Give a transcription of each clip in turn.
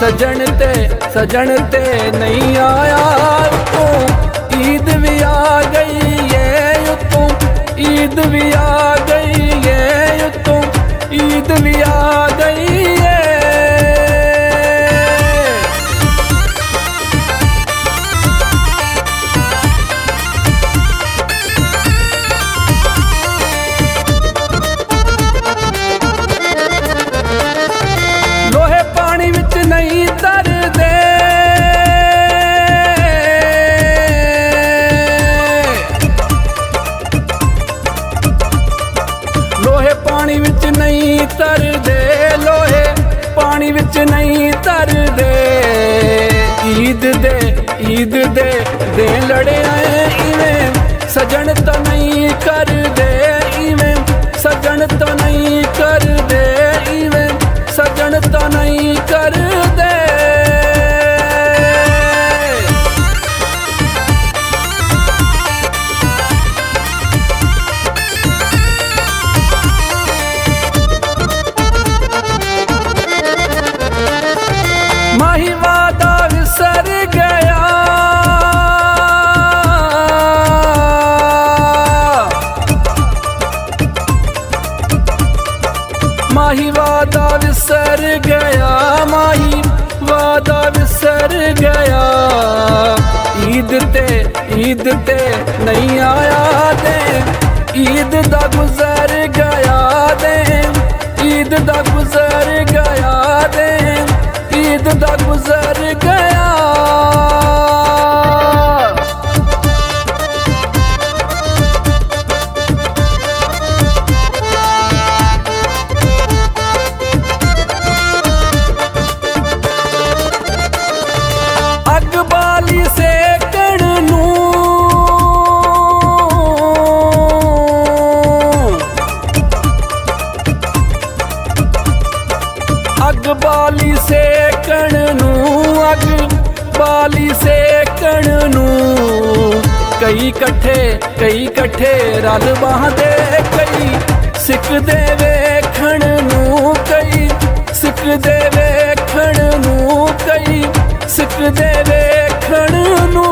सजन ते नहीं आया तू, ईद भी आ गई है तू, ईद भी आ गई है तू, ईद भी आ गई है। लोहे पानी विच नहीं तरदे, लोहे पानी विच नहीं तरदे, लोहे पानी विच नहीं तरदे। ईद दे दिन लड़े आए इवें, सजन तो नहीं कर दे इवें, सजन तो नहीं कर दे इवें, सजन तो नहीं कर दे। माही वादा विसर गया, माही वादा विसर गया, माही वादा विसर गया। ईद ते नहीं आया दे, ईद दा गुजर गया दे, ईद दा गुजर गया दे, ईद दा गुजर गया। अग बाली सेकण नूं, अग बाली सेकण नूं, अग बाली सेकण नूं। कई कट्ठे रल बांहदे, कई सिकदे वेखण नूं, कई सिकदे वेखण नूं, कई सिकदे वेखण नूं।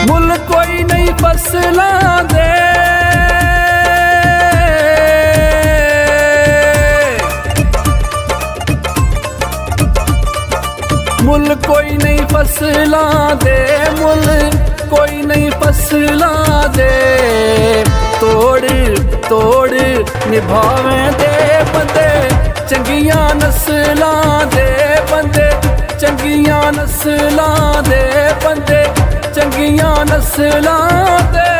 मुल कोई नहीं फसलां दे, मुल कोई नहीं फसलां दे, मुल कोई नहीं फसलां दे। तोड़ निभावें दे बंदे, चंगियां नस्लां दे बंदे, चंगियां नस्लां दे बंदे, चंगियां नस्लां दे।